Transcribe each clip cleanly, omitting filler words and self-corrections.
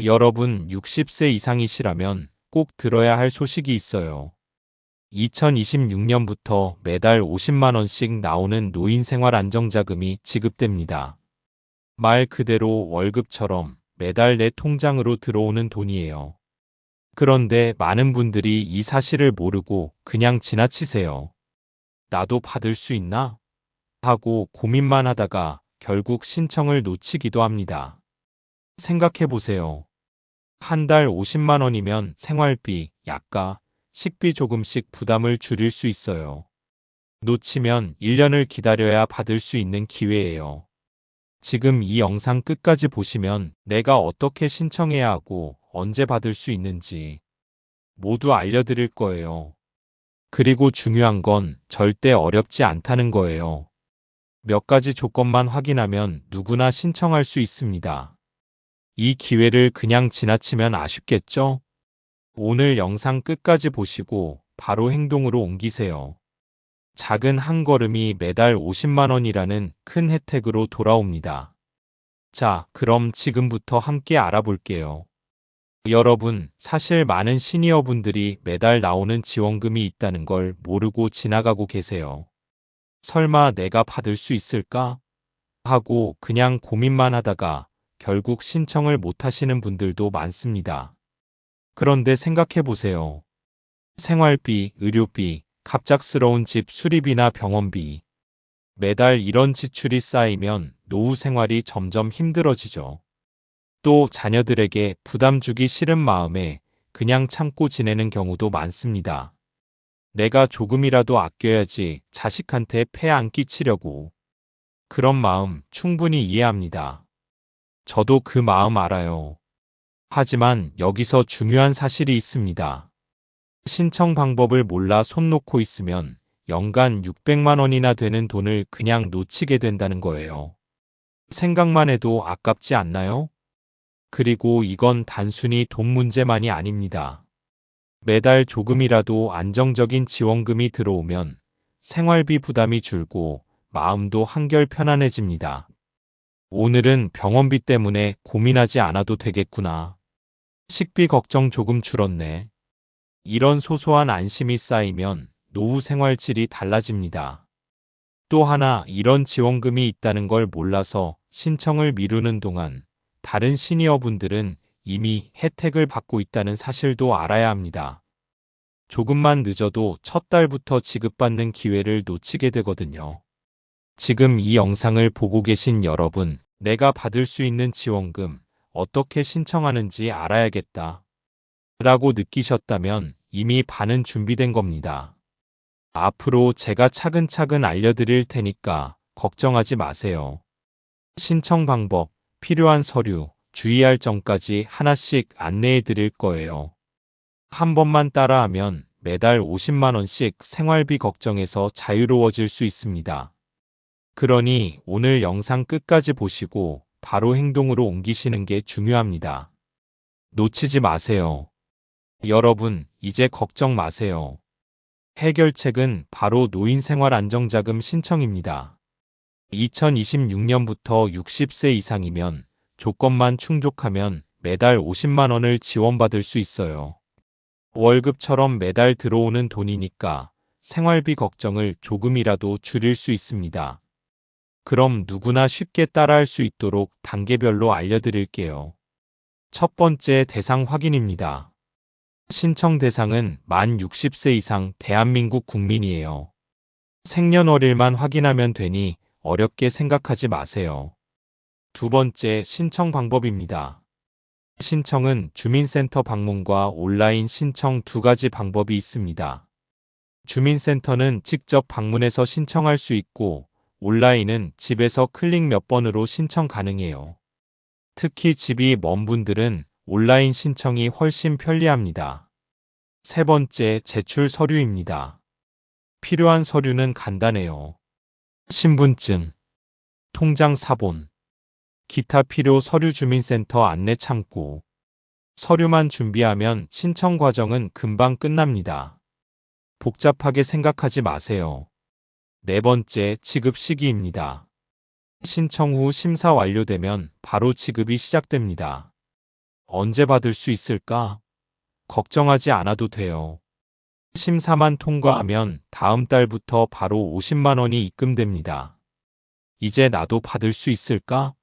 여러분 60세 이상이시라면 꼭 들어야 할 소식이 있어요. 2026년부터 매달 50만 원씩 나오는 노인생활안정자금이 지급됩니다. 말 그대로 월급처럼 매달 내 통장으로 들어오는 돈이에요. 그런데 많은 분들이 이 사실을 모르고 그냥 지나치세요. 나도 받을 수 있나? 하고 고민만 하다가 결국 신청을 놓치기도 합니다. 생각해 보세요. 한 달 50만 원이면 생활비, 약가, 식비 조금씩 부담을 줄일 수 있어요. 놓치면 1년을 기다려야 받을 수 있는 기회예요. 지금 이 영상 끝까지 보시면 내가 어떻게 신청해야 하고 언제 받을 수 있는지 모두 알려드릴 거예요. 그리고 중요한 건 절대 어렵지 않다는 거예요. 몇 가지 조건만 확인하면 누구나 신청할 수 있습니다. 이 기회를 그냥 지나치면 아쉽겠죠? 오늘 영상 끝까지 보시고 바로 행동으로 옮기세요. 작은 한 걸음이 매달 50만 원이라는 큰 혜택으로 돌아옵니다. 자, 그럼 지금부터 함께 알아볼게요. 여러분, 사실 많은 시니어분들이 매달 나오는 지원금이 있다는 걸 모르고 지나가고 계세요. 설마 내가 받을 수 있을까? 하고 그냥 고민만 하다가 결국 신청을 못 하시는 분들도 많습니다. 그런데 생각해 보세요. 생활비, 의료비, 갑작스러운 집 수리비나 병원비. 매달 이런 지출이 쌓이면 노후 생활이 점점 힘들어지죠. 또 자녀들에게 부담 주기 싫은 마음에 그냥 참고 지내는 경우도 많습니다. 내가 조금이라도 아껴야지 자식한테 폐 안 끼치려고. 그런 마음 충분히 이해합니다. 저도 그 마음 알아요. 하지만 여기서 중요한 사실이 있습니다. 신청 방법을 몰라 손 놓고 있으면 연간 600만 원이나 되는 돈을 그냥 놓치게 된다는 거예요. 생각만 해도 아깝지 않나요? 그리고 이건 단순히 돈 문제만이 아닙니다. 매달 조금이라도 안정적인 지원금이 들어오면 생활비 부담이 줄고 마음도 한결 편안해집니다. 오늘은 병원비 때문에 고민하지 않아도 되겠구나. 식비 걱정 조금 줄었네. 이런 소소한 안심이 쌓이면 노후 생활 질이 달라집니다. 또 하나 이런 지원금이 있다는 걸 몰라서 신청을 미루는 동안 다른 시니어분들은 이미 혜택을 받고 있다는 사실도 알아야 합니다. 조금만 늦어도 첫 달부터 지급받는 기회를 놓치게 되거든요. 지금 이 영상을 보고 계신 여러분, 내가 받을 수 있는 지원금 어떻게 신청하는지 알아야겠다 라고 느끼셨다면 이미 반은 준비된 겁니다. 앞으로 제가 차근차근 알려드릴 테니까 걱정하지 마세요. 신청 방법, 필요한 서류, 주의할 점까지 하나씩 안내해 드릴 거예요. 한 번만 따라하면 매달 50만 원씩 생활비 걱정에서 자유로워질 수 있습니다. 그러니 오늘 영상 끝까지 보시고 바로 행동으로 옮기시는 게 중요합니다. 놓치지 마세요. 여러분, 이제 걱정 마세요. 해결책은 바로 노인생활안정자금 신청입니다. 2026년부터 60세 이상이면 조건만 충족하면 매달 50만 원을 지원받을 수 있어요. 월급처럼 매달 들어오는 돈이니까 생활비 걱정을 조금이라도 줄일 수 있습니다. 그럼 누구나 쉽게 따라할 수 있도록 단계별로 알려드릴게요. 첫 번째 대상 확인입니다. 신청 대상은 만 60세 이상 대한민국 국민이에요. 생년월일만 확인하면 되니 어렵게 생각하지 마세요. 두 번째 신청 방법입니다. 신청은 주민센터 방문과 온라인 신청 두 가지 방법이 있습니다. 주민센터는 직접 방문해서 신청할 수 있고 온라인은 집에서 클릭 몇 번으로 신청 가능해요. 특히 집이 먼 분들은 온라인 신청이 훨씬 편리합니다. 세 번째, 제출 서류입니다. 필요한 서류는 간단해요. 신분증, 통장 사본, 기타 필요 서류 주민센터 안내 창구. 서류만 준비하면 신청 과정은 금방 끝납니다. 복잡하게 생각하지 마세요. 네 번째, 지급 시기입니다. 신청 후 심사 완료되면 바로 지급이 시작됩니다. 언제 받을 수 있을까? 걱정하지 않아도 돼요. 심사만 통과하면 다음 달부터 바로 50만 원이 입금됩니다. 이제 나도 받을 수 있을까?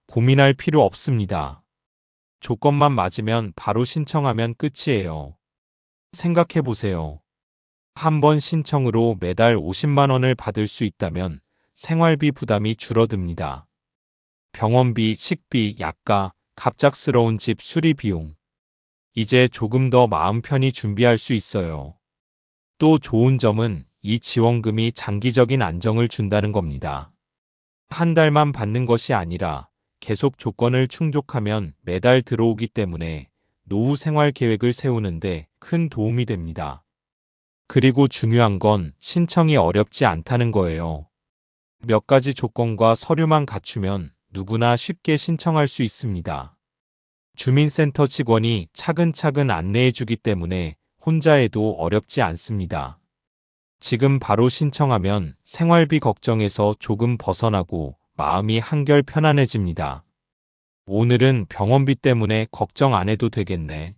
고민할 필요 없습니다. 조건만 맞으면 바로 신청하면 끝이에요. 생각해 보세요. 한 번 신청으로 매달 50만 원을 받을 수 있다면 생활비 부담이 줄어듭니다. 병원비, 식비, 약가, 갑작스러운 집 수리 비용. 이제 조금 더 마음 편히 준비할 수 있어요. 또 좋은 점은 이 지원금이 장기적인 안정을 준다는 겁니다. 한 달만 받는 것이 아니라 계속 조건을 충족하면 매달 들어오기 때문에 노후 생활 계획을 세우는데 큰 도움이 됩니다. 그리고 중요한 건 신청이 어렵지 않다는 거예요. 몇 가지 조건과 서류만 갖추면 누구나 쉽게 신청할 수 있습니다. 주민센터 직원이 차근차근 안내해 주기 때문에 혼자 해도 어렵지 않습니다. 지금 바로 신청하면 생활비 걱정에서 조금 벗어나고 마음이 한결 편안해집니다. 오늘은 병원비 때문에 걱정 안 해도 되겠네.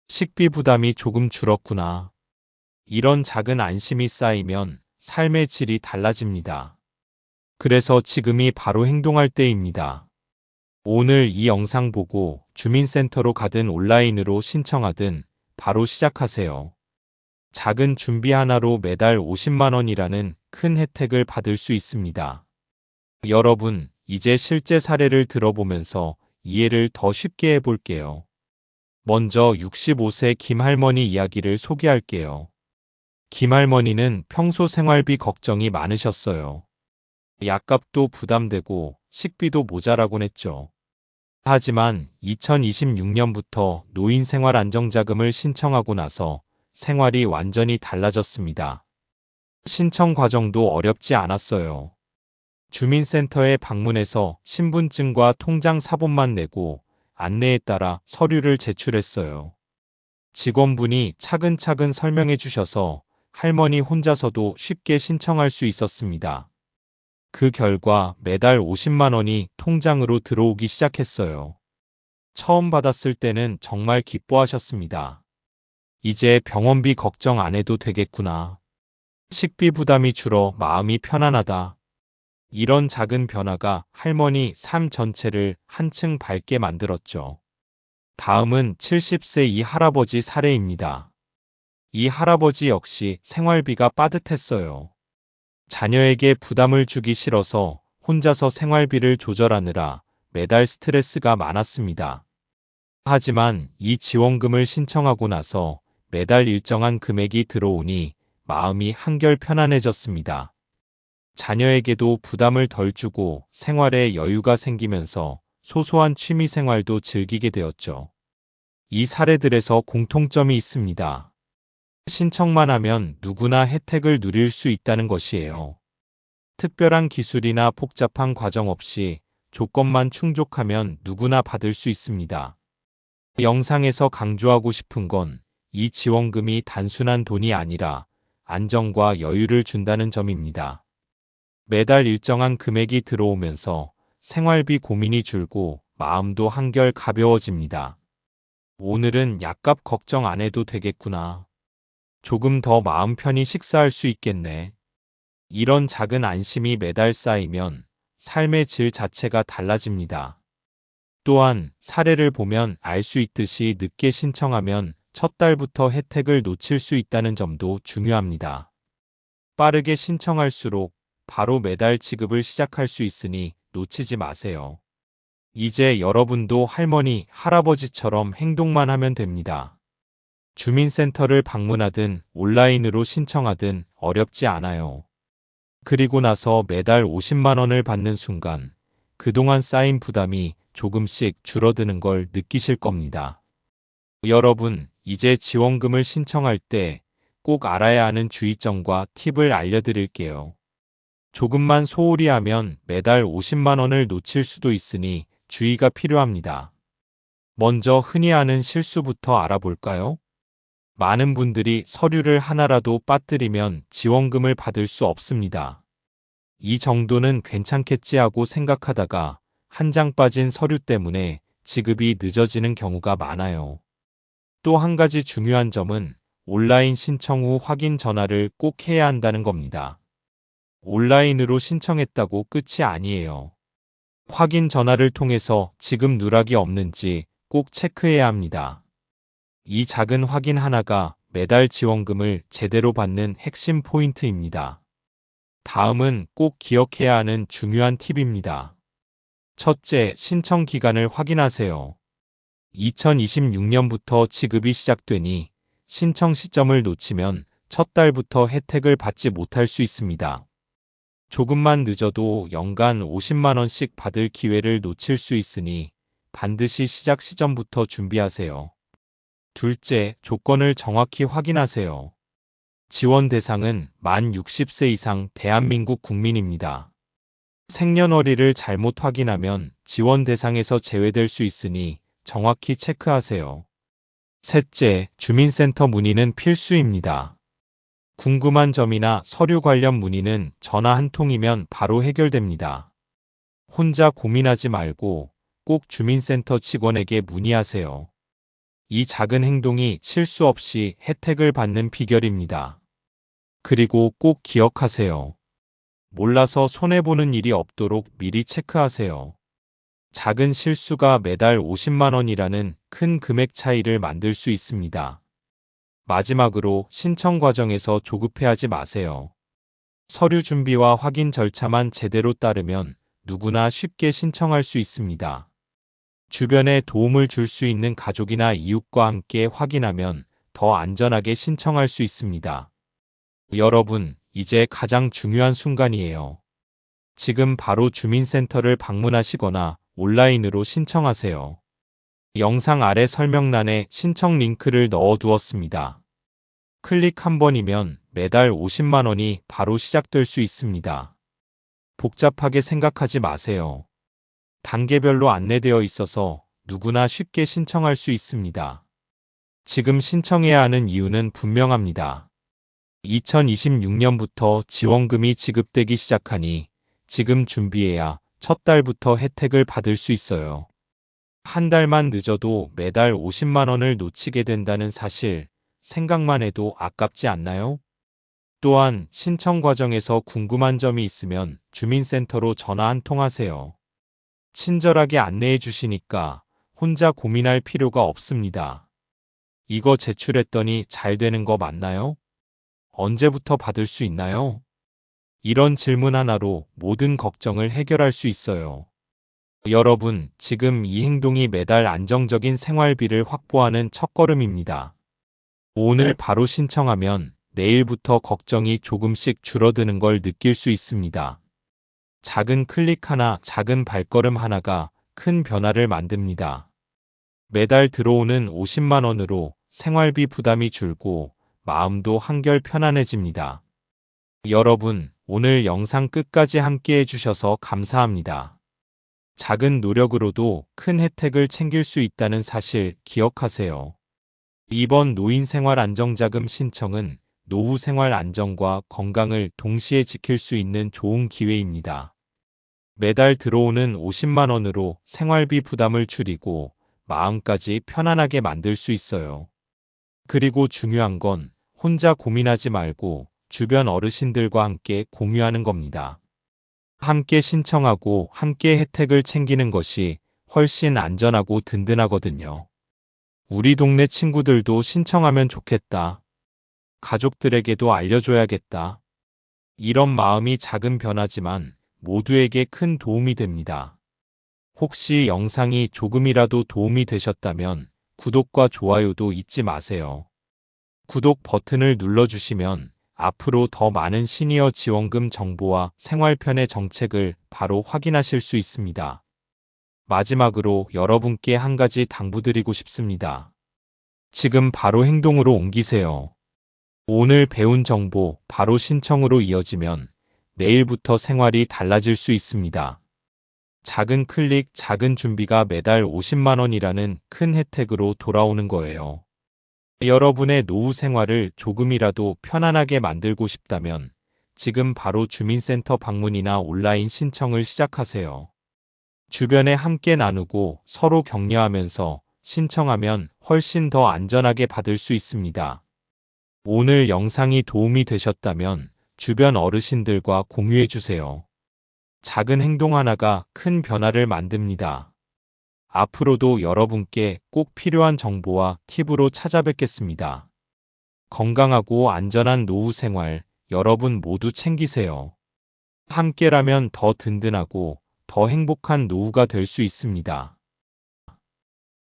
식비 부담이 조금 줄었구나. 이런 작은 안심이 쌓이면 삶의 질이 달라집니다. 그래서 지금이 바로 행동할 때입니다. 오늘 이 영상 보고 주민센터로 가든 온라인으로 신청하든 바로 시작하세요. 작은 준비 하나로 매달 50만 원이라는 큰 혜택을 받을 수 있습니다. 여러분, 이제 실제 사례를 들어보면서 이해를 더 쉽게 해볼게요. 먼저 65세 김할머니 이야기를 소개할게요. 김할머니는 평소 생활비 걱정이 많으셨어요. 약값도 부담되고 식비도 모자라곤 했죠. 하지만 2026년부터 노인생활안정자금을 신청하고 나서 생활이 완전히 달라졌습니다. 신청 과정도 어렵지 않았어요. 주민센터에 방문해서 신분증과 통장 사본만 내고 안내에 따라 서류를 제출했어요. 직원분이 차근차근 설명해 주셔서 할머니 혼자서도 쉽게 신청할 수 있었습니다. 그 결과 매달 50만 원이 통장으로 들어오기 시작했어요. 처음 받았을 때는 정말 기뻐하셨습니다. 이제 병원비 걱정 안 해도 되겠구나. 식비 부담이 줄어 마음이 편안하다. 이런 작은 변화가 할머니 삶 전체를 한층 밝게 만들었죠. 다음은 70세 이 할아버지 사례입니다. 이 할아버지 역시 생활비가 빠듯했어요. 자녀에게 부담을 주기 싫어서 혼자서 생활비를 조절하느라 매달 스트레스가 많았습니다. 하지만 이 지원금을 신청하고 나서 매달 일정한 금액이 들어오니 마음이 한결 편안해졌습니다. 자녀에게도 부담을 덜 주고 생활에 여유가 생기면서 소소한 취미 생활도 즐기게 되었죠. 이 사례들에서 공통점이 있습니다. 신청만 하면 누구나 혜택을 누릴 수 있다는 것이에요. 특별한 기술이나 복잡한 과정 없이 조건만 충족하면 누구나 받을 수 있습니다. 영상에서 강조하고 싶은 건 이 지원금이 단순한 돈이 아니라 안정과 여유를 준다는 점입니다. 매달 일정한 금액이 들어오면서 생활비 고민이 줄고 마음도 한결 가벼워집니다. 오늘은 약값 걱정 안 해도 되겠구나. 조금 더 마음 편히 식사할 수 있겠네. 이런 작은 안심이 매달 쌓이면 삶의 질 자체가 달라집니다. 또한 사례를 보면 알 수 있듯이 늦게 신청하면 첫 달부터 혜택을 놓칠 수 있다는 점도 중요합니다. 빠르게 신청할수록 바로 매달 지급을 시작할 수 있으니 놓치지 마세요. 이제 여러분도 할머니, 할아버지처럼 행동만 하면 됩니다. 주민센터를 방문하든 온라인으로 신청하든 어렵지 않아요. 그리고 나서 매달 50만 원을 받는 순간 그동안 쌓인 부담이 조금씩 줄어드는 걸 느끼실 겁니다. 여러분, 이제 지원금을 신청할 때 꼭 알아야 하는 주의점과 팁을 알려드릴게요. 조금만 소홀히 하면 매달 50만 원을 놓칠 수도 있으니 주의가 필요합니다. 먼저 흔히 하는 실수부터 알아볼까요? 많은 분들이 서류를 하나라도 빠뜨리면 지원금을 받을 수 없습니다. 이 정도는 괜찮겠지 하고 생각하다가 한 장 빠진 서류 때문에 지급이 늦어지는 경우가 많아요. 또 한 가지 중요한 점은 온라인 신청 후 확인 전화를 꼭 해야 한다는 겁니다. 온라인으로 신청했다고 끝이 아니에요. 확인 전화를 통해서 지급 누락이 없는지 꼭 체크해야 합니다. 이 작은 확인 하나가 매달 지원금을 제대로 받는 핵심 포인트입니다. 다음은 꼭 기억해야 하는 중요한 팁입니다. 첫째, 신청 기간을 확인하세요. 2026년부터 지급이 시작되니 신청 시점을 놓치면 첫 달부터 혜택을 받지 못할 수 있습니다. 조금만 늦어도 연간 50만 원씩 받을 기회를 놓칠 수 있으니 반드시 시작 시점부터 준비하세요. 둘째, 조건을 정확히 확인하세요. 지원 대상은 만 60세 이상 대한민국 국민입니다. 생년월일을 잘못 확인하면 지원 대상에서 제외될 수 있으니 정확히 체크하세요. 셋째, 주민센터 문의는 필수입니다. 궁금한 점이나 서류 관련 문의는 전화 한 통이면 바로 해결됩니다. 혼자 고민하지 말고 꼭 주민센터 직원에게 문의하세요. 이 작은 행동이 실수 없이 혜택을 받는 비결입니다. 그리고 꼭 기억하세요. 몰라서 손해보는 일이 없도록 미리 체크하세요. 작은 실수가 매달 50만 원이라는 큰 금액 차이를 만들 수 있습니다. 마지막으로 신청 과정에서 조급해하지 마세요. 서류 준비와 확인 절차만 제대로 따르면 누구나 쉽게 신청할 수 있습니다. 주변에 도움을 줄 수 있는 가족이나 이웃과 함께 확인하면 더 안전하게 신청할 수 있습니다. 여러분, 이제 가장 중요한 순간이에요. 지금 바로 주민센터를 방문하시거나 온라인으로 신청하세요. 영상 아래 설명란에 신청 링크를 넣어두었습니다. 클릭 한 번이면 매달 50만 원이 바로 시작될 수 있습니다. 복잡하게 생각하지 마세요. 단계별로 안내되어 있어서 누구나 쉽게 신청할 수 있습니다. 지금 신청해야 하는 이유는 분명합니다. 2026년부터 지원금이 지급되기 시작하니 지금 준비해야 첫 달부터 혜택을 받을 수 있어요. 한 달만 늦어도 매달 50만 원을 놓치게 된다는 사실, 생각만 해도 아깝지 않나요? 또한 신청 과정에서 궁금한 점이 있으면 주민센터로 전화 한 통 하세요. 친절하게 안내해 주시니까 혼자 고민할 필요가 없습니다. 이거 제출했더니 잘 되는 거 맞나요? 언제부터 받을 수 있나요? 이런 질문 하나로 모든 걱정을 해결할 수 있어요. 여러분, 지금 이 행동이 매달 안정적인 생활비를 확보하는 첫걸음입니다. 오늘 바로 신청하면 내일부터 걱정이 조금씩 줄어드는 걸 느낄 수 있습니다. 작은 클릭 하나, 작은 발걸음 하나가 큰 변화를 만듭니다. 매달 들어오는 50만 원으로 생활비 부담이 줄고 마음도 한결 편안해집니다. 여러분, 오늘 영상 끝까지 함께 해주셔서 감사합니다. 작은 노력으로도 큰 혜택을 챙길 수 있다는 사실 기억하세요. 이번 노인생활안정자금 신청은 노후 생활 안정과 건강을 동시에 지킬 수 있는 좋은 기회입니다. 매달 들어오는 50만 원으로 생활비 부담을 줄이고 마음까지 편안하게 만들 수 있어요. 그리고 중요한 건 혼자 고민하지 말고 주변 어르신들과 함께 공유하는 겁니다. 함께 신청하고 함께 혜택을 챙기는 것이 훨씬 안전하고 든든하거든요. 우리 동네 친구들도 신청하면 좋겠다. 가족들에게도 알려줘야겠다. 이런 마음이 작은 변화지만 모두에게 큰 도움이 됩니다. 혹시 영상이 조금이라도 도움이 되셨다면 구독과 좋아요도 잊지 마세요. 구독 버튼을 눌러주시면 앞으로 더 많은 시니어 지원금 정보와 생활편의 정책을 바로 확인하실 수 있습니다. 마지막으로 여러분께 한 가지 당부드리고 싶습니다. 지금 바로 행동으로 옮기세요. 오늘 배운 정보 바로 신청으로 이어지면 내일부터 생활이 달라질 수 있습니다. 작은 클릭, 작은 준비가 매달 50만 원이라는 큰 혜택으로 돌아오는 거예요. 여러분의 노후 생활을 조금이라도 편안하게 만들고 싶다면 지금 바로 주민센터 방문이나 온라인 신청을 시작하세요. 주변에 함께 나누고 서로 격려하면서 신청하면 훨씬 더 안전하게 받을 수 있습니다. 오늘 영상이 도움이 되셨다면 주변 어르신들과 공유해 주세요. 작은 행동 하나가 큰 변화를 만듭니다. 앞으로도 여러분께 꼭 필요한 정보와 팁으로 찾아뵙겠습니다. 건강하고 안전한 노후 생활 여러분 모두 챙기세요. 함께라면 더 든든하고 더 행복한 노후가 될 수 있습니다.